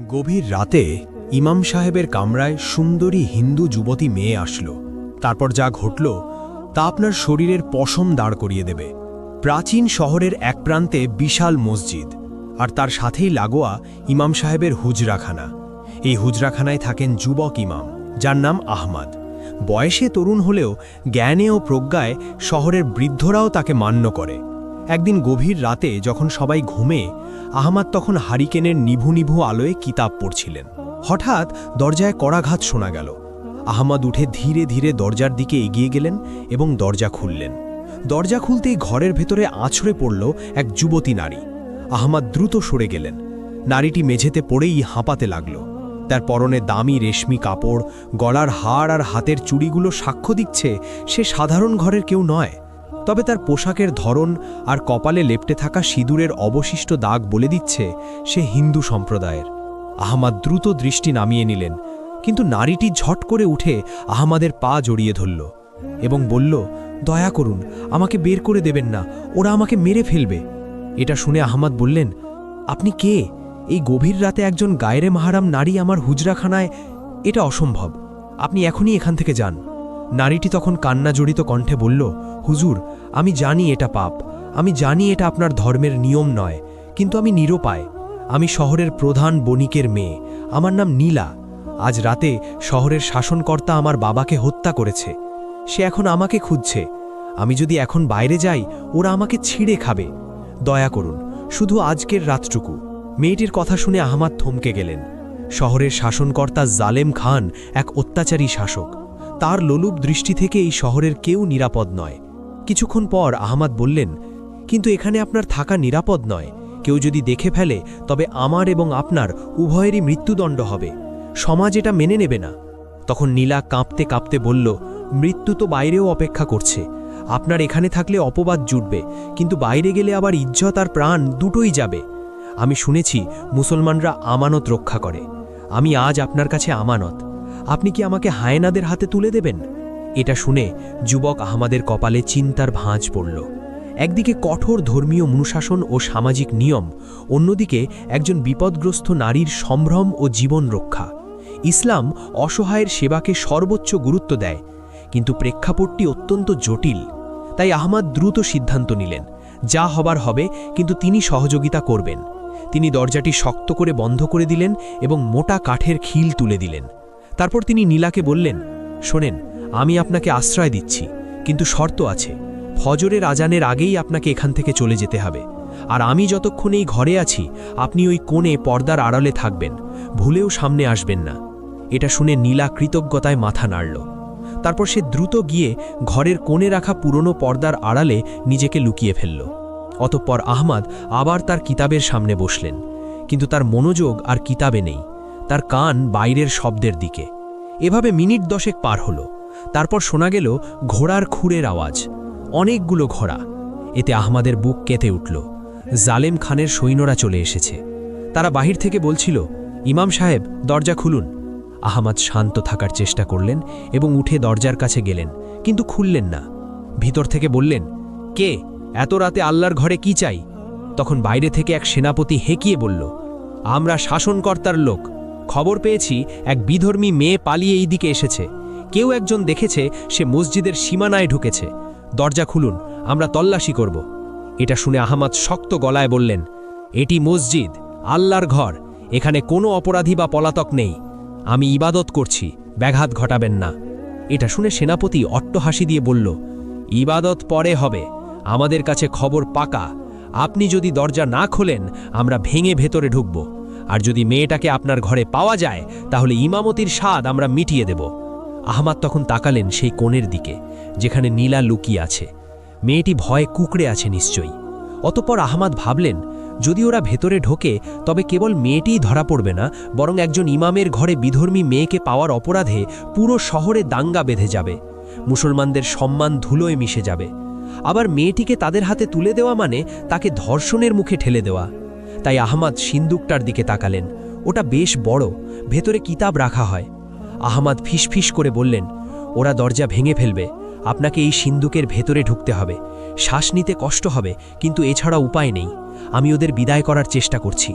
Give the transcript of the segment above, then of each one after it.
গভীর রাতে ইমাম সাহেবের কামরায় সুন্দরী হিন্দু যুবতী মেয়ে আসলো। তারপর যা ঘটল তা আপনার শরীরের পশম দাঁড় করিয়ে দেবে। প্রাচীন শহরের এক প্রান্তে বিশাল মসজিদ, আর তার সাথেই লাগোয়া ইমাম সাহেবের হুজরাখানা। এই হুজরাখানায় থাকেন যুবক ইমাম, যার নাম আহমদ। বয়সে তরুণ হলেও জ্ঞানে ও প্রজ্ঞায় শহরের বৃদ্ধরাও তাকে মান্য করে। একদিন গভীর রাতে যখন সবাই ঘুমে, আহমদ তখন হারিকেনের নিভু নিভু আলোয় কিতাব পড়ছিলেন। হঠাৎ দরজায় কড়াঘাত শোনা গেল। আহমদ উঠে ধীরে ধীরে দরজার দিকে এগিয়ে গেলেন এবং দরজা খুললেন। দরজা খুলতেই ঘরের ভেতরে আছড়ে পড়ল এক যুবতী নারী। আহমদ দ্রুত সরে গেলেন। নারীটি মেঝেতে পড়েই হাঁপাতে লাগল। তার পরনে দামি রেশমি কাপড়, গলার হাড় আর হাতের চুড়িগুলো সাক্ষ্য দিচ্ছে সে সাধারণ ঘরের কেউ নয়। তবে তার পোশাকের ধরন আর কপালে লেপ্টে থাকা সিঁদুরের অবশিষ্ট দাগ বলে দিচ্ছে সে হিন্দু সম্প্রদায়ের। আহমদ দ্রুত দৃষ্টি নামিয়ে নিলেন, কিন্তু নারীটি ঝট করে উঠে আহমদের পা জড়িয়ে ধরল এবং বলল, দয়া করুন, আমাকে বের করে দেবেন না, ওরা আমাকে মেরে ফেলবে। এটা শুনে আহমদ বললেন, আপনি কে? এই গভীর রাতে একজন গায়রে মাহারাম নারী আমার হুজরাখানায়? এটা অসম্ভব, আপনি এখনই এখান থেকে যান। নারীটি তখন কান্না জড়িত কণ্ঠে বলল, হুজুর, আমি জানি এটা পাপ, আমি জানি এটা আপনার ধর্মের নিয়ম নয়, কিন্তু আমি নিরুপায়। আমি শহরের প্রধান বণিকের মেয়ে, আমার নাম নীলা। আজ রাতে শহরের শাসনকর্তা আমার বাবাকে হত্যা করেছে। সে এখন আমাকে খুঁজছে। আমি যদি এখন বাইরে যাই, ওরা আমাকে ছিঁড়ে খাবে। দয়া করুন, শুধু আজকের রাতটুকু। মেয়েটির কথা শুনে আহমদ থমকে গেলেন। শহরের শাসনকর্তা জালেম খান এক অত্যাচারী শাসক। তার লোলুপ দৃষ্টি থেকে এই শহরের কেউ নিরাপদ নয়। কিছুক্ষণ পর আহমদ বললেন, কিন্তু এখানে আপনার থাকা নিরাপদ নয়। কেউ যদি দেখে ফেলে তবে আমার এবং আপনার উভয়েরই মৃত্যুদণ্ড হবে। সমাজ এটা মেনে নেবে না। তখন নীলা কাঁপতে কাঁপতে বলল, মৃত্যু তো বাইরেও অপেক্ষা করছে। আপনার এখানে থাকলে অপবাদ জুটবে, কিন্তু বাইরে গেলে আবার ইজ্জত আর প্রাণ দুটোই যাবে। আমি শুনেছি মুসলমানরা আমানত রক্ষা করে। আমি আজ আপনার কাছে আমানত। আপনি কি আমাকে হায়েনাদের হাতে তুলে দেবেন? এটা শুনে যুবক আহমদের কপালে চিন্তার ভাঁজ পড়ল। একদিকে কঠোর ধর্মীয় অনুশাসন ও সামাজিক নিয়ম, অন্যদিকে একজন বিপদগ্রস্ত নারীর সম্ভ্রম ও জীবন রক্ষা। ইসলাম অসহায়ের সেবাকে সর্বোচ্চ গুরুত্ব দেয়, কিন্তু প্রেক্ষাপটটি অত্যন্ত জটিল। তাই আহমদ দ্রুত সিদ্ধান্ত নিলেন, যা হবার হবে, কিন্তু তিনি সহযোগিতা করবেন। তিনি দরজাটি শক্ত করে বন্ধ করে দিলেন এবং মোটা কাঠের খিল তুলে দিলেন। তারপর তিনি নীলাকে বললেন, শোনেন, আমি আপনাকে আশ্রয় দিচ্ছি, কিন্তু শর্ত আছে। ফজরের আজানের আগেই আপনাকে এখান থেকে চলে যেতে হবে। আর আমি যতক্ষণ এই ঘরে আছি, আপনি ওই কোণে পর্দার আড়ালে থাকবেন, ভুলেও সামনে আসবেন না। এটা শুনে নীলা কৃতজ্ঞতায় মাথা নাড়ল। তারপর সে দ্রুত গিয়ে ঘরের কোণে রাখা পুরনো পর্দার আড়ালে নিজেকে লুকিয়ে ফেলল। অতঃপর আহমদ আবার তার কিতাবের সামনে বসলেন, কিন্তু তার মনোযোগ আর কিতাবে নেই, তার কান বাইরের শব্দের দিকে। এভাবে মিনিট 10 পার হলো। তারপর শোনা গেল ঘোড়ার খুরের আওয়াজ, অনেকগুলো ঘোড়া। এতে আহমদের বুক কেঁপে উঠল। জালেম খানের সৈন্যরা চলে এসেছে। তারা বাহির থেকে বলছিল, ইমাম সাহেব, দরজা খুলুন। আহমদ শান্ত থাকার চেষ্টা করলেন এবং উঠে দরজার কাছে গেলেন, কিন্তু খুললেন না। ভিতর থেকে বললেন, কে? এত রাতে আল্লাহর ঘরে কি চাই? তখন বাইরে থেকে এক সেনাপতি হেঁকিয়ে বলল, আমরা শাসনকর্তার লোক। খবর পেয়েছি এক বিধর্মী মেয়ে পালিয়ে এই দিকে এসেছে। কেউ একজন দেখেছে সে মসজিদের সীমানায় ঢুকেছে। দরজা খুলুন, আমরা তল্লাশি করব। এটা শুনে আহমদ শক্ত গলায় বললেন, এটি মসজিদ, আল্লাহর ঘর। এখানে কোনো অপরাধী বা পলাতক নেই। আমি ইবাদত করছি, ব্যাঘাত ঘটাবেন না। এটা শুনে সেনাপতি অট্টহাসি দিয়ে বলল, ইবাদত পরে হবে, আমাদের কাছে খবর পাকা। আপনি যদি দরজা না খোলেন, আমরা ভেঙে ভেতরে ঢুকব। আর যদি মেয়েটাকে আপনার ঘরে পাওয়া যায়, তাহলে ইমামতির স্বাদ আমরা মিটিয়ে দেব। আহমদ তখন তাকালেন সেই কোণের দিকে, যেখানে নীলা লুকিয়ে আছে। মেয়েটি ভয়ে কুঁকড়ে আছে নিশ্চয়ই। অতঃপর আহমদ ভাবলেন, যদি ওরা ভেতরে ঢোকে, তবে কেবল মেয়েটিই ধরা পড়বে না, বরং একজন ইমামের ঘরে বিধর্মী মেয়েকে পাওয়ার অপরাধে পুরো শহরে দাঙ্গা বেঁধে যাবে। মুসলমানদের সম্মান ধুলোয় মিশে যাবে। আবার মেয়েটিকে তাদের হাতে তুলে দেওয়া মানে তাকে ধর্ষণের মুখে ঠেলে দেওয়া। তাই আহমদ সিন্দুকটার দিকে তাকালেন। ওটা বেশ বড়, ভেতরে কিতাব রাখা হয়। আহমদ ফিসফিস করে বললেন, ওরা দরজা ভেঙে ফেলবে, আপনাকে এই সিন্দুকের ভেতরে ঢুকতে হবে। শ্বাস নিতে কষ্ট হবে, কিন্তু এছাড়া উপায় নেই। আমি ওদের বিদায় করার চেষ্টা করছি।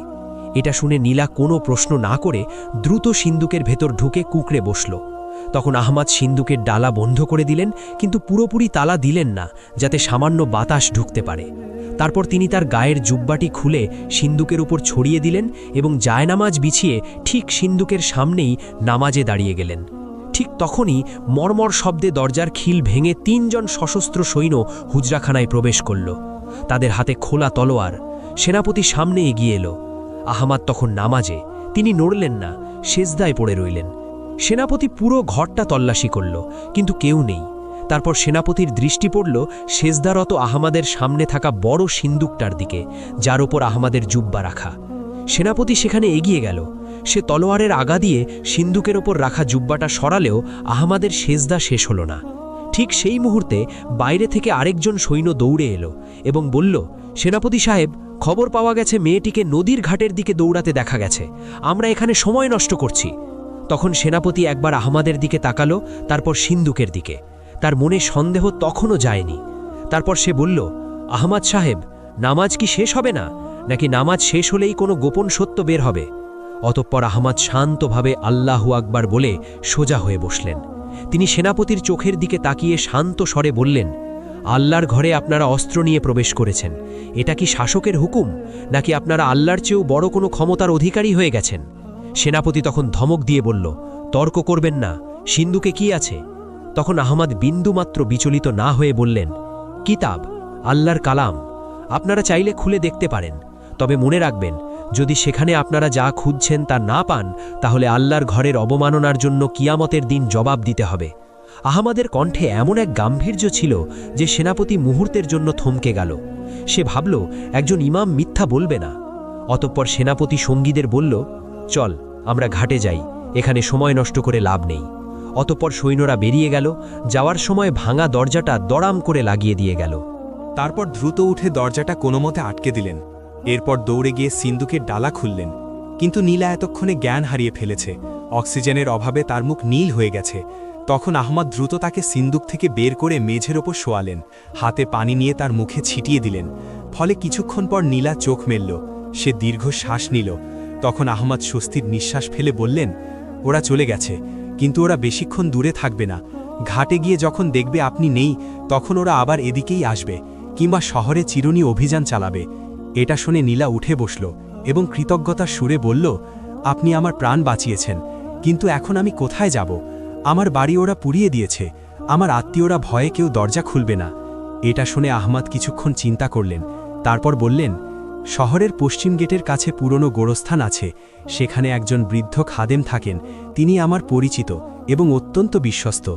এটা শুনে নীলা কোনো প্রশ্ন না করে দ্রুত সিন্দুকের ভেতর ঢুকে কুঁকড়ে বসল। তখন আহমাদ সিন্দুকের ডালা বন্ধ করে দিলেন, কিন্তু পুরোপুরি তালা দিলেন না, যাতে সামান্য বাতাস ঢুকতে পারে। তারপর তিনি তার গায়ের জুব্বাটি খুলে সিন্দুকের উপর ছড়িয়ে দিলেন এবং জায়নামাজ বিছিয়ে ঠিক সিন্দুকের সামনেই নামাজে দাঁড়িয়ে গেলেন। ঠিক তখনই মর্মর শব্দে দরজার খিল ভেঙে ৩ জন সশস্ত্র সৈন্য হুজরাখানায় প্রবেশ করল। তাদের হাতে খোলা তলোয়ার। সেনাপতি সামনে এগিয়ে এলো। আহমাদ তখন নামাজে, তিনি নড়লেন না, সেজদায় পড়ে রইলেন। সেনাপতি পুরো ঘরটা তল্লাশি করল, কিন্তু কেউ নেই। তারপর সেনাপতির দৃষ্টি পড়ল সেজদারত আহমাদের সামনে থাকা বড় সিন্দুকটার দিকে, যার ওপর আহমাদের জুব্বা রাখা। সেনাপতি সেখানে এগিয়ে গেল। সে তলোয়ারের আগা দিয়ে সিন্দুকের ওপর রাখা জুব্বাটা সরালেও আহমাদের সেজদা শেষ হল না। ঠিক সেই মুহূর্তে বাইরে থেকে আরেকজন সৈন্য দৌড়ে এলো এবং বলল, সেনাপতি সাহেব, খবর পাওয়া গেছে মেয়েটিকে নদীর ঘাটের দিকে দৌড়াতে দেখা গেছে। আমরা এখানে সময় নষ্ট করছি। তখন সেনাপতি একবার আহমাদের দিকে তাকালো, তারপর সিন্দুকের দিকে। তার মনে সন্দেহ তখনও যায়নি। তারপর সে বলল, আহমাদ সাহেব, নামাজ কি শেষ হবে না, নাকি নামাজ শেষ হলেই কোনো গোপন সত্য বের হবে? অতঃপর আহমাদ শান্তভাবে আল্লাহু আকবার বলে সোজা হয়ে বসলেন। তিনি সেনাপতির চোখের দিকে তাকিয়ে শান্ত স্বরে বললেন, আল্লাহর ঘরে আপনারা অস্ত্র নিয়ে প্রবেশ করেছেন। এটা কি শাসকের হুকুম, নাকি আপনারা আল্লাহর চেয়েও বড় কোনো ক্ষমতার অধিকারী হয়ে গেছেন? সেনাপতি তখন ধমক দিয়ে বলল, তর্ক করবেন না, সিন্দুকে কি আছে? তখন আহমাদ বিন্দুমাত্র বিচলিত না হয়ে বললেন, কিতাব, আল্লাহর কালাম। আপনারা চাইলে খুলে দেখতে পারেন, তবে মনে রাখবেন, যদি সেখানে আপনারা যা খুঁজছেন তা না পান, তাহলে আল্লাহর ঘরের অবমাননার জন্য কিয়ামতের দিন জবাব দিতে হবে। আহমাদের কণ্ঠে এমন এক গাম্ভীর্য ছিল যে সেনাপতি মুহূর্তের জন্য থমকে গেল। সে ভাবল, একজন ইমাম মিথ্যা বলবে না। অতঃপর সেনাপতি সঙ্গীদের বলল, চল আমরা ঘাটে যাই, এখানে সময় নষ্ট করে লাভ নেই। অতঃপর সৈন্যরা বেরিয়ে গেল। যাওয়ার সময় ভাঙা দরজাটা দড়াম করে লাগিয়ে দিয়ে গেল। তারপর দ্রুত উঠে দরজাটা কোনোমতে আটকে দিলেন। এরপর দৌড়ে গিয়ে সিন্দুকের ডালা খুললেন। কিন্তু নীলা এতক্ষণে জ্ঞান হারিয়ে ফেলেছে। অক্সিজেনের অভাবে তার মুখ নীল হয়ে গেছে। তখন আহমাদ দ্রুত তাকে সিন্দুক থেকে বের করে মেঝের ওপর শোয়ালেন। হাতে পানি নিয়ে তার মুখে ছিটিয়ে দিলেন। ফলে কিছুক্ষণ পর নীলা চোখ মেলল। সে দীর্ঘ শ্বাস নিল। তখন আহমাদ স্বস্তির নিঃশ্বাস ফেলে বললেন, ওরা চলে গেছে, কিন্তু ওরা বেশিক্ষণ দূরে থাকবে না। ঘাটে গিয়ে যখন দেখবে আপনি নেই, তখন ওরা আবার এদিকেই আসবে, কিংবা শহরে চিরুনি অভিযান চালাবে। এটা শুনে নীলা উঠে বসল এবং কৃতজ্ঞতার সুরে বলল, আপনি আমার প্রাণ বাঁচিয়েছেন, কিন্তু এখন আমি কোথায় যাব? আমার বাড়ি ওরা পুড়িয়ে দিয়েছে। আমার আত্মীয়রা ভয়ে কেউ দরজা খুলবে না। এটা শুনে আহমাদ কিছুক্ষণ চিন্তা করলেন। তারপর বললেন, শহরের পশ্চিম গেটের কাছে পুরনো গোরস্থান আছে। সেখানে একজন বৃদ্ধ খাদেম থাকেন। তিনি আমার পরিচিত এবং অত্যন্ত বিশ্বস্ত।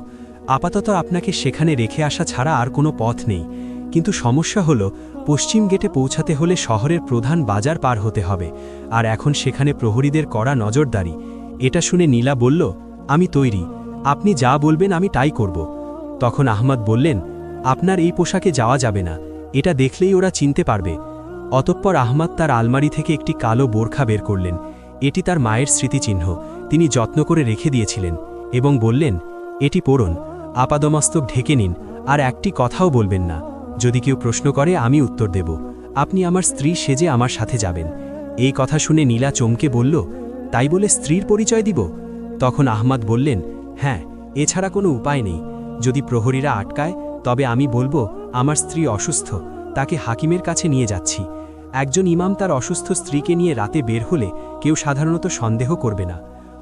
আপাতত আপনাকে সেখানে রেখে আসা ছাড়া আর কোনো পথ নেই। কিন্তু সমস্যা হলো, পশ্চিম গেটে পৌঁছাতে হলে শহরের প্রধান বাজার পার হতে হবে, আর এখন সেখানে প্রহরীদের কড়া নজরদারি। এটা শুনে নীলা বলল, আমি তৈরি, আপনি যা বলবেন আমি তাই করব। তখন আহমদ বললেন, আপনার এই পোশাকে যাওয়া যাবে না, এটা দেখলেই ওরা চিনতে পারবে। অতঃপর আহমদ তার আলমারি থেকে একটি কালো বোরখা বের করলেন। এটি তার মায়ের স্মৃতিচিহ্ন, তিনি যত্ন করে রেখে দিয়েছিলেন, এবং বললেন, এটি পরুন, আপাদমস্তক ঢেকে নিন, আর একটি কথাও বলবেন না। যদি কেউ প্রশ্ন করে আমি উত্তর দেব। আপনি আমার স্ত্রী সেজে আমার সাথে যাবেন। এই কথা শুনে নীলা চমকে বলল, তাই বলে স্ত্রীর পরিচয় দিব? তখন আহমদ বললেন, হ্যাঁ, এছাড়া কোনো উপায় নেই। যদি প্রহরীরা আটকায়, তবে আমি বলবো আমার স্ত্রী অসুস্থ, তাকে হাকিমের কাছে নিয়ে যাচ্ছি। একজন ইমাম তার অসুস্থ স্ত্রীকে নিয়ে রাতে বের হলে কেউ সাধারণত সন্দেহ করবে না।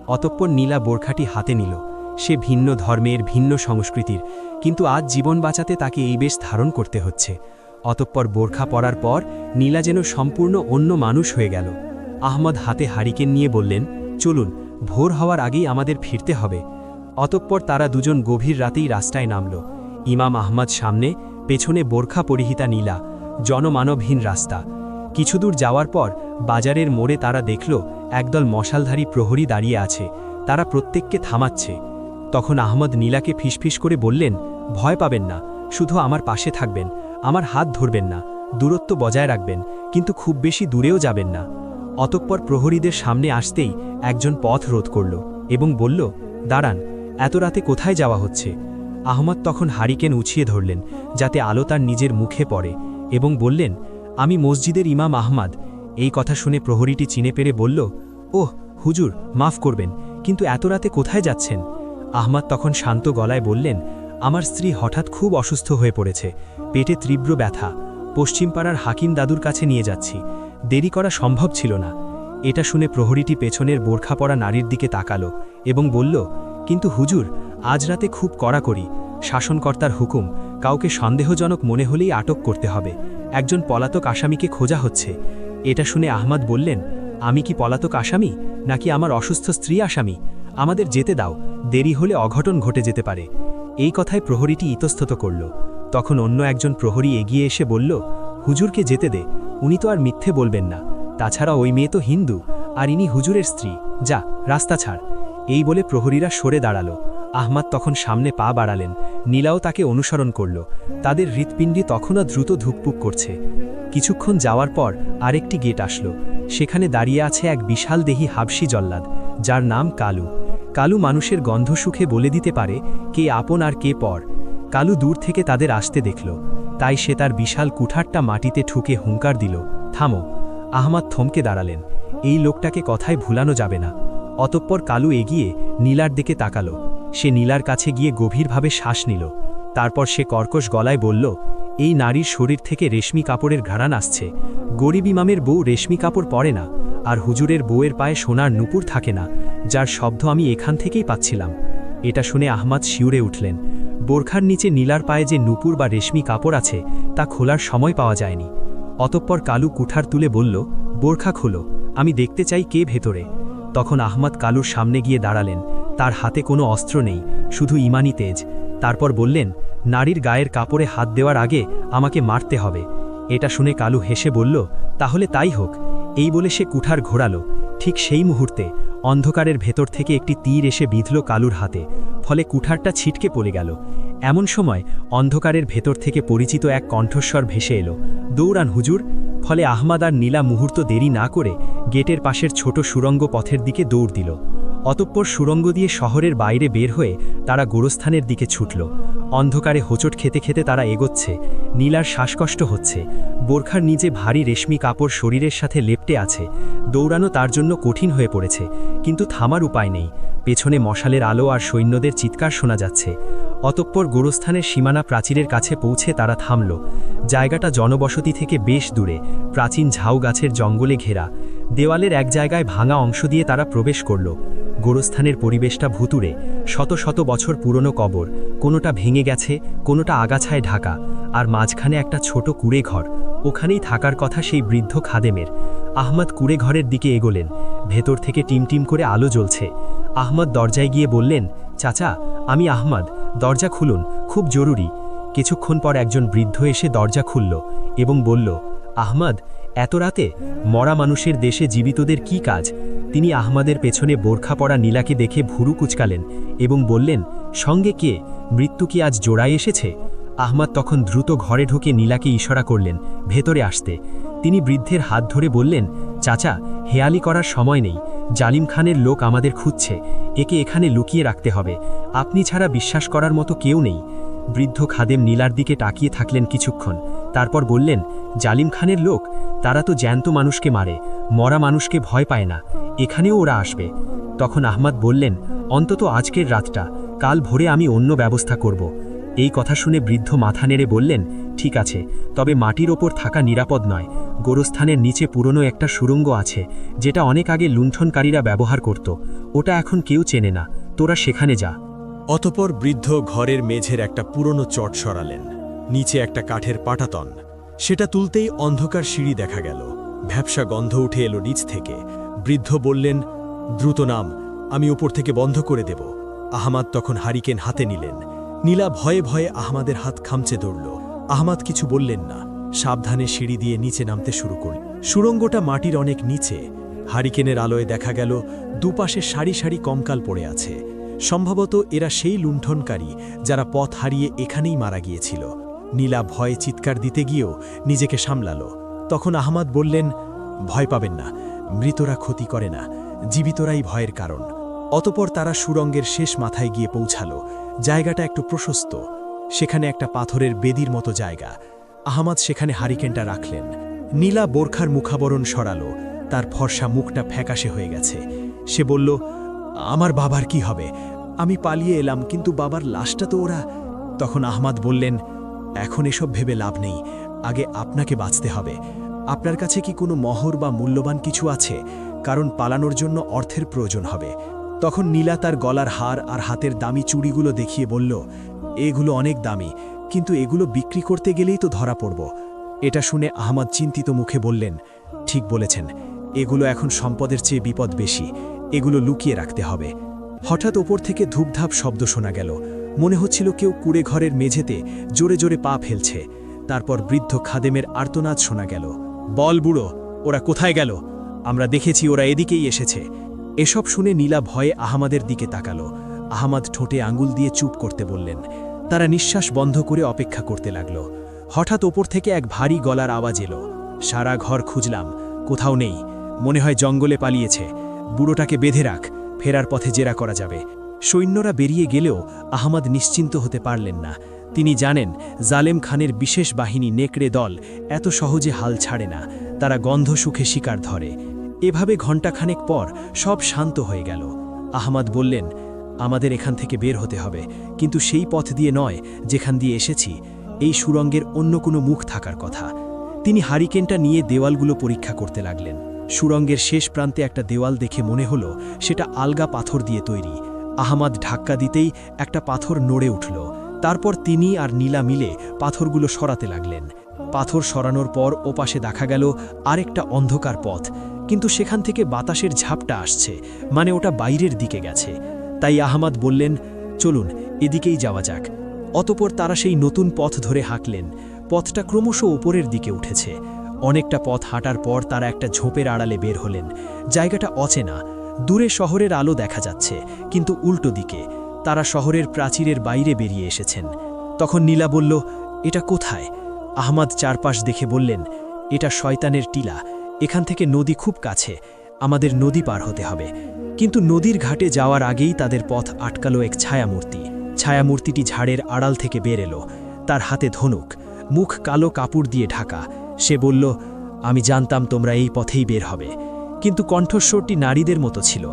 অতঃপর নীলা বোরখাটি হাতে নিল। সে ভিন্ন ধর্মের, ভিন্ন সংস্কৃতির, কিন্তু আজ জীবন বাঁচাতে তাকে এই বেশ ধারণ করতে হচ্ছে। অতঃপর বোরখা পরার পর নীলা যেন সম্পূর্ণ অন্য মানুষ হয়ে গেল। আহমদ হাতে হারিকেন নিয়ে বললেন, চলুন, ভোর হওয়ার আগেই আমাদের ফিরতে হবে। অতঃপর তারা দুজন গভীর রাতেই রাস্তায় নামল। ইমাম আহমদ সামনে, পেছনে বোরখা পরিহিতা নীলা। জনমানবহীন রাস্তা। কিছুদূর যাওয়ার পর বাজারের মোড়ে তারা দেখল একদল মশালধারী প্রহরী দাঁড়িয়ে আছে। তারা প্রত্যেককে থামাচ্ছে। তখন আহমদ নীলাকে ফিসফিস করে বললেন, ভয় পাবেন না, শুধু আমার পাশে থাকবেন, আমার হাত ধরবেন না, দূরত্ব বজায় রাখবেন, কিন্তু খুব বেশি দূরেও যাবেন না। অতঃপর প্রহরীদের সামনে আসতেই একজন পথ রোধ করল এবং বলল, দাঁড়ান, এত রাতে কোথায় যাওয়া হচ্ছে? আহমদ তখন হারিকেন উছিয়ে ধরলেন, যাতে আলো তার নিজের মুখে পড়ে, এবং বললেন, আমি মসজিদের ইমাম আহমদ। এই কথা শুনে প্রহরীটি চিনে পেরে বলল, ওহ হুজুর, মাফ করবেন, কিন্তু এত রাতে কোথায় যাচ্ছেন? আহমাদ তখন শান্ত গলায় বললেন, আমার স্ত্রী হঠাৎ খুব অসুস্থ হয়ে পড়েছে, পেটে তীব্র ব্যথা, পশ্চিম পাড়ার হাকিম দাদুর কাছে নিয়ে যাচ্ছি, দেরি করা সম্ভব ছিল না। এটা শুনে প্রহরীটি পেছনের বোরখা পরা নারীর দিকে তাকালো এবং বলল, কিন্তু হুজুর, আজ রাতে খুব কড়াকড়ি, শাসনকর্তার হুকুম, কাউকে সন্দেহজনক মনে হলেই আটক করতে হবে, একজন পলাতক আসামিকে খোঁজা হচ্ছে। এটা শুনে আহমাদ বললেন, আমি কি পলাতক আসামি, নাকি আমার অসুস্থ স্ত্রী আসামি? আমাদের যেতে দাও, দেরি হলে অঘটন ঘটে যেতে পারে। এই কথায় প্রহরীটি ইতস্তত করল। তখন অন্য একজন প্রহরী এগিয়ে এসে বলল, হুজুরকে যেতে দে, উনি তো আর মিথ্যে বলবেন না, তাছাড়া ওই মেয়ে তো হিন্দু, আর ইনি হুজুরের স্ত্রী, যা রাস্তা ছাড়। এই বলে প্রহরীরা সরে দাঁড়ালো। আহমাদ তখন সামনে পা বাড়ালেন, নীলাও তাকে অনুসরণ করল। তাদের হৃৎপিণ্ডি তখনও দ্রুত ধুকপুক করছে। কিছুক্ষণ যাওয়ার পর আরেকটি গেট আসলো। সেখানে দাঁড়িয়ে আছে এক বিশাল দেহী হাবশি জল্লাদ, যার নাম কালু। কালু মানুষের গন্ধ সুখে বলে দিতে পারে কে আপন আর কে পর। কালু দূর থেকে তাদের আসতে দেখল, তাই সে তার বিশাল কুঠারটা মাটিতে ঠুকে হুঙ্কার দিল, থামো। আহমাদ থমকে দাঁড়ালেন, এই লোকটাকে কথায় ভুলানো যাবে না। অতঃপর কালু এগিয়ে নীলার দিকে তাকালো। সে নীলার কাছে গিয়ে গভীরভাবে শ্বাস নিল। তারপর সে কর্কশ গলায় বলল, এই নারীর শরীর থেকে রেশমি কাপড়ের ঘ্রাণ আসছে। গরিব ইমামের বউ রেশমি কাপড় পরে না, আর হুজুরের বউয়ের পায়ে সোনার নুপুর থাকে না, যার শব্দ আমি এখান থেকেই পাচ্ছিলাম। এটা শুনে আহমাদ শিউরে উঠলেন। বোরখার নিচে নীলার পায়ে যে নুপুর বা রেশমি কাপড় আছে তা খোলার সময় পাওয়া যায়নি। অতঃপর কালু কুঠার তুলে বলল, বোরখা খোলো, আমি দেখতে চাই কে ভেতরে। তখন আহমাদ কালুর সামনে গিয়ে দাঁড়ালেন। তার হাতে কোনো অস্ত্র নেই, শুধু ইমানি তেজ। তারপর বললেন, নারীর গায়ের কাপড়ে হাত দেওয়ার আগে আমাকে মারতে হবে। এটা শুনে কালু হেসে বলল, তাহলে তাই হোক। এই বলে সে কুঠার ঘোরালো। ঠিক সেই মুহূর্তে অন্ধকারের ভেতর থেকে একটি তীর এসে বিঁধল কালুর হাতে, ফলে কুঠারটা ছিটকে পড়ে গেল। এমন সময় অন্ধকারের ভেতর থেকে পরিচিত এক কণ্ঠস্বর ভেসে এলো, দৌড়ান হুজুর। ফলে আহমাদ আর নীলা মুহূর্ত দেরি না করে গেটের পাশের ছোট সুড়ঙ্গ পথের দিকে দৌড় দিল। অতঃপর সুড়ঙ্গ দিয়ে শহরের বাইরে বের হয়ে তারা গোরস্থানের দিকে ছুটল। অন্ধকারে হোঁচট খেতে খেতে তারা এগোচ্ছে। নীলার শ্বাসকষ্ট হচ্ছে, বোরখার নিচে ভারী রেশমি কাপড় শরীরের সাথে লেপ্টে আছে। দৌড়ানো তার জন্য কঠিন হয়ে পড়েছে, কিন্তু থামার উপায় নেই। পেছনে মশালের আলো আর সৈন্যদের চিৎকার শোনা যাচ্ছে। অতঃপর গোরস্থানের সীমানা প্রাচীরের কাছে পৌঁছে তারা থামল। জায়গাটা জনবসতি থেকে বেশ দূরে, প্রাচীন ঝাউ গাছের জঙ্গলে ঘেরা। দেওয়ালের এক জায়গায় ভাঙা অংশ দিয়ে তারা প্রবেশ করল। গোরস্থানের পরিবেশটা ভুতুড়ে, শত শত বছর পুরনো কবর, কোনোটা ভেঙে গেছে, কোনোটা আগাছায় ঢাকা, আর মাঝখানে একটা ছোট কুঁড়ে ঘর। ওখানেই থাকার কথা সেই বৃদ্ধ খাদেমের। আহমদ কুঁড়ে ঘরের দিকে এগোলেন। ভেতর থেকে টিমটিম করে আলো জ্বলছে। আহমদ দরজায় গিয়ে বললেন, চাচা, আমি আহমদ, দরজা খুলুন, খুব জরুরি। কিছুক্ষণ পর একজন বৃদ্ধ এসে দরজা খুলল এবং বলল, আহমদ, এত রাতে মরা মানুষের দেশে জীবিতদের কি কাজ? তিনি আহমদের পেছনে বোরখা পরা নীলাকে দেখে ভুরু কুচকালেন এবং বললেন, সঙ্গে কে? মৃত্যু কি আজ জোড়ায় এসেছে? আহমদ তখন দ্রুত ঘরে ঢুকে নীলাকে ইশারা করলেন ভেতরে আসতে। তিনি বৃদ্ধের হাত ধরে বললেন, চাচা, হেয়ালি করার সময় নেই, জালিম খানের লোক আমাদের খুঁজছে, একে এখানে লুকিয়ে রাখতে হবে, আপনি ছাড়া বিশ্বাস করার মতো কেউ নেই। বৃদ্ধ খাদেম নীলার দিকে তাকিয়ে থাকলেন কিছুক্ষণ, তারপর বললেন, জালিম খানের লোক? তারা তো জ্যান্ত মানুষকে মারে, মরা মানুষকে ভয় পায় না, এখানেও ওরা আসবে। তখন আহমদ বললেন, অন্তত আজকের রাতটা, কাল ভোরে আমি অন্য ব্যবস্থা করব। এই কথা শুনে বৃদ্ধ মাথা নেড়ে বললেন, ঠিক আছে, তবে মাটির ওপর থাকা নিরাপদ নয়। গোরস্থানের নিচে পুরনো একটা সুড়ঙ্গ আছে, যেটা অনেক আগে লুণ্ঠনকারীরা ব্যবহার করত, ওটা এখন কেউ চেনে না, তোরা সেখানে যা। অতপর বৃদ্ধ ঘরের মেঝের একটা পুরনো চট সরালেন। নিচে একটা কাঠের পাটাতন, সেটা তুলতেই অন্ধকার সিঁড়ি দেখা গেল। ভ্যাপসা গন্ধ উঠে এলো নিচ থেকে। বৃদ্ধ বললেন, দ্রুত নাম, আমি উপর থেকে বন্ধ করে দেব। আহমাদ তখন হারিকেন হাতে নিলেন। নীলা ভয়ে ভয়ে আহমাদের হাত খামচে ধরল। আহমাদ কিছু বললেন না, সাবধানে সিঁড়ি দিয়ে নিচে নামতে শুরু করল। সুড়ঙ্গটা মাটির অনেক নিচে। হারিকেনের আলোয় দেখা গেল দুপাশে সারি সারি কঙ্কাল পড়ে আছে। সম্ভবত এরা সেই লুণ্ঠনকারী যারা পথ হারিয়ে এখানেই মারা গিয়েছিল। নীলা ভয়ে চিৎকার দিতে গিয়েও নিজেকে সামলালো। তখন আহমাদ বললেন, ভয় পাবেন না, মৃতরা ক্ষতি করে না, জীবিতরাই ভয়ের কারণ। অতপর তারা সুড়ঙ্গের শেষ মাথায় গিয়ে পৌঁছালো। জায়গাটা একটু প্রশস্ত, সেখানে একটা পাথরের বেদির মতো জায়গা। আহমাদ সেখানে হারিকেনটা রাখলেন। নীলা বোরখার মুখাবরণ সরালো, তার ফর্সা মুখটা ফ্যাকাশে হয়ে গেছে। সে বলল, আমার বাবার কি হবে? আমি পালিয়ে এলাম, কিন্তু বাবার লাশটা তো ওরা। তখন আহমাদ বললেন, এখন এসব ভেবে লাভ নেই, আগে আপনাকে বাঁচতে হবে। আপনার কাছে কি কোনো মোহর বা মূল্যবান কিছু আছে? কারণ পালানোর জন্য অর্থের প্রয়োজন হবে। তখন নীলা তার গলার হার আর হাতের দামি চুড়িগুলো দেখিয়ে বলল, এগুলো অনেক দামি, কিন্তু এগুলো বিক্রি করতে গেলেই তো ধরা পড়ব। এটা শুনে আহমাদ চিন্তিত মুখে বললেন, ঠিক বলেছেন, এগুলো এখন সম্পদের চেয়ে বিপদ বেশি, এগুলো লুকিয়ে রাখতে হবে। হঠাৎ ওপর থেকে ধূপধাপ শব্দ শোনা গেল। মনে হচ্ছিল কেউ কুড়ে ঘরের মেঝেতে জোরে জোরে পা ফেলছে। তারপর বৃদ্ধ খাদেমের আর্তনাদ শোনা গেল, বল বুড়ো, ওরা কোথায় গেল? আমরা দেখেছি ওরা এদিকেই এসেছে। এসব শুনে নীলা ভয়ে আহমাদের দিকে তাকালো। আহমাদ ঠোঁটে আঙুল দিয়ে চুপ করতে বললেন। তারা নিঃশ্বাস বন্ধ করে অপেক্ষা করতে লাগল। হঠাৎ ওপর থেকে এক ভারী গলার আওয়াজ এলো। সারা ঘর খুঁজলাম, কোথাও নেই, মনে হয় জঙ্গলে পালিয়েছে। বুড়োটাকে বেঁধে রাখ, ফেরার পথে জেরা করা যাবে। সৈন্যরা বেরিয়ে গেলেও আহমাদ নিশ্চিন্ত হতে পারলেন না। তিনি জানেন, জালেম খানের বিশেষ বাহিনী নেকড়ে দল এত সহজে হাল ছাড়ে না, তারা গন্ধ সুখে শিকার ধরে। এভাবে ঘণ্টাখানেক পর সব শান্ত হয়ে গেল। আহমাদ বললেন, আমাদের এখান থেকে বের হতে হবে, কিন্তু সেই পথ দিয়ে নয় যেখান দিয়ে এসেছি। এই সুড়ঙ্গের অন্য কোনো মুখ থাকার কথা। তিনি হারিকেনটা নিয়ে দেওয়ালগুলো পরীক্ষা করতে লাগলেন। সুড়ঙ্গের শেষ প্রান্তে একটা দেওয়াল দেখে মনে হলো সেটা আলগা পাথর দিয়ে তৈরি। আহমাদ ধাক্কা দিতেই একটা পাথর নড়ে উঠল। তারপর তিনি আর নীলা মিলে পাথরগুলো সরাতে লাগলেন। পাথর সরানোর পর ওপাশে দেখা গেল আরেকটা অন্ধকার পথ, কিন্তু সেখান থেকে বাতাসের ঝাপটা আসছে, মানে ওটা বাইরের দিকে গেছে। তাই আহমাদ বললেন, চলুন এদিকেই যাওয়া যাক। অতপর তারা সেই নতুন পথ ধরে হাঁটলেন। পথটা ক্রমশ ওপরের দিকে উঠেছে। অনেকটা পথ হাঁটার পর তারা একটা ঝোপের আড়ালে বের হলেন। জায়গাটা অচেনা, দূরে শহরের আলো দেখা যাচ্ছে, কিন্তু উল্টো দিকে। তারা শহরের প্রাচীরের বাইরে বেরিয়ে এসেছেন। তখন নীলা বলল, এটা কোথায়? আহমাদ চারপাশ দেখে বললেন, এটা শয়তানের টিলা, এখান থেকে নদী খুব কাছে, আমাদের নদী পার হতে হবে। কিন্তু নদীর ঘাটে যাওয়ার আগেই তাদের পথ আটকালো এক ছায়ামূর্তি। ছায়ামূর্তিটি ঝাড়ের আড়াল থেকে বের এলো। তার হাতে ধনুক, মুখ কালো কাপড় দিয়ে ঢাকা। সে বলল, আমি জানতাম তোমরা এই পথেই বের হবে। কিন্তু কণ্ঠস্বরটি নারীদের মতো ছিল।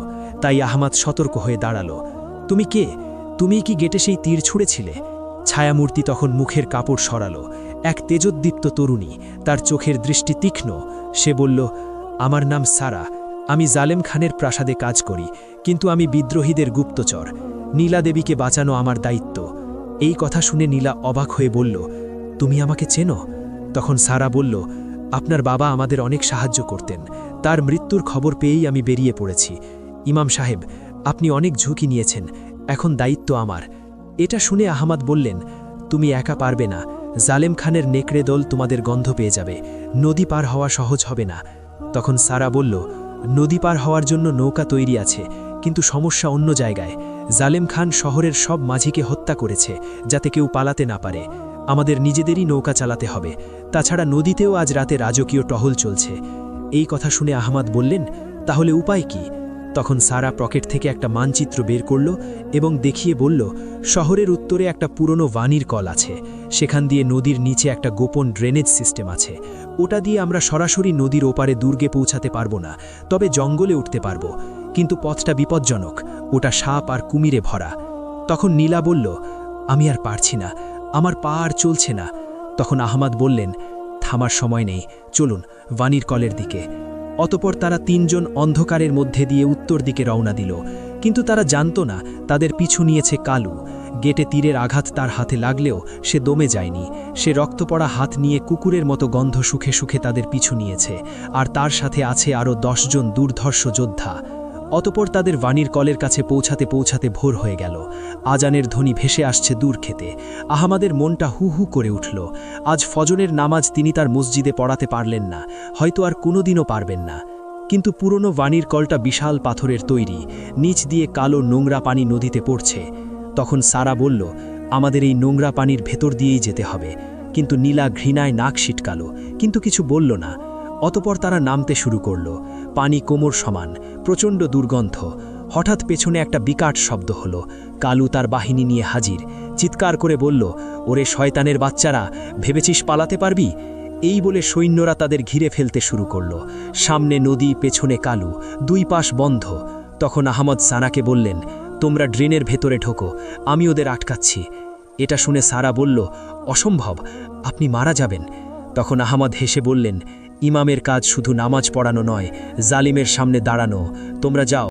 তাই আহমাদ সতর্ক হয়ে দাঁড়ালো। তুমি কে? তুমি কি গেটে সেই তীর ছুঁড়েছিলে? ছায়ামূর্তি তখন মুখের কাপড় সরালো। এক তেজোদ্দীপ্ত তরুণী, তার চোখের দৃষ্টি তীক্ষ্ণ। সে বলল, আমার নাম সারা, আমি জালেম খানের প্রাসাদে কাজ করি, কিন্তু আমি বিদ্রোহীদের গুপ্তচর। নীলা দেবীকে বাঁচানো আমার দায়িত্ব। এই কথা শুনে নীলা অবাক হয়ে বলল, তুমি আমাকে চেনো? তখন সারা বলল, আপনার বাবা আমাদের অনেক সাহায্য করতেন, তার মৃত্যুর খবর পেয়েই আমি বেরিয়ে পড়েছি। ইমাম সাহেব, আপনি অনেক ঝুঁকি নিয়েছেন, এখন দায়িত্ব আমার। এটা শুনে আহমাদ বললেন, তুমি একা পারবে না, জালেম খানের নেকড়ে দল তোমাদের গন্ধ পেয়ে যাবে, নদী পার হওয়া সহজ হবে না। তখন সারা বলল, নদী পার হওয়ার জন্য নৌকা তৈরি আছে, কিন্তু সমস্যা অন্য জায়গায়। জালেম খান শহরের সব মাঝিকে হত্যা করেছে, যাতে কেউ পালাতে না পারে। আমাদের নিজেদেরই নৌকা চালাতে হবে। তাছাড়া নদীতেও আজ রাতে রাজকীয় টহল চলছে। এই কথা শুনে আহমাদ বললেন, তাহলে উপায় কি? তখন সারা পকেট থেকে একটা মানচিত্র বের করল এবং দেখিয়ে বলল, শহরের উত্তরে একটা পুরনো ওয়ানির কল আছে, সেখান দিয়ে নদীর নিচে একটা গোপন ড্রেনেজ সিস্টেম আছে। ওটা দিয়ে আমরা সরাসরি নদীর ওপারে দুর্গে পৌঁছাতে পারবো না, তবে জঙ্গলে উঠতে পারবো। কিন্তু পথটা বিপজ্জনক, ওটা সাপ আর কুমিরে ভরা। তখন নীলা বলল, আমি আর পারছি না, আমার পা আর চলছে না। তখন আহমাদ বললেন, থামার সময় নেই, চলুন ওয়ানির কলের দিকে। অতপর তারা তিনজন অন্ধকারের মধ্যে দিয়ে উত্তর দিকে রওনা দিল। কিন্তু তারা জানত না তাদের পিছু নিয়েছে কালু। গেটে তীরের আঘাত তার হাতে লাগলেও সে দমে যায়নি। সে রক্তপড়া হাত নিয়ে কুকুরের মতো গন্ধ সুখে সুখে তাদের পিছু নিয়েছে, আর তার সাথে আছে আরও 10 জন দুর্ধর্ষ যোদ্ধা। অতপর তাদের ওয়ানির কলের কাছে পৌঁছাতে পৌঁছাতে ভোর হয়ে গেল। আজানের ধ্বনি ভেসে আসছে দূর খেতে। আহমাদের মনটা হু হু করে উঠল। আজ ফজরের নামাজ তিনি তার মসজিদে পড়াতে পারলেন না, হয়তো আর কোনোদিনও পারবেন না। কিন্তু পুরনো ওয়ানির কলটা বিশাল পাথরের তৈরি, নিচ দিয়ে কালো নোংরা পানি নদীতে পড়ছে। তখন সারা বলল, আমাদের এই নোংরা পানির ভেতর দিয়েই যেতে হবে। কিন্তু নীলা ঘৃণায় নাক সিটকালো, কিন্তু কিছু বলল না। অতপর তারা নামতে শুরু করল। পানি কোমর সমান, প্রচণ্ড দুর্গন্ধ। হঠাৎ পেছনে একটা বিকট শব্দ হলো। কালু তার বাহিনী নিয়ে হাজির। চিৎকার করে বলল, ওরে শয়তানের বাচ্চারা, ভেবেছিস পালাতে পারবি? এই বলে সৈন্যরা তাদের ঘিরে ফেলতে শুরু করল। সামনে নদী, পেছনে কালু, দুই পাশ বন্ধ। তখন আহমদ সারাকে বললেন, তোমরা ড্রেনের ভেতরে ঢোকো, আমি ওদের আটকাচ্ছি। এটা শুনে সারা বলল, অসম্ভব, আপনি মারা যাবেন। তখন আহমদ হেসে বললেন, ইমামের কাজ শুধু নামাজ পড়ানো নয়, জালিমের সামনে দাঁড়ানো। তোমরা যাও।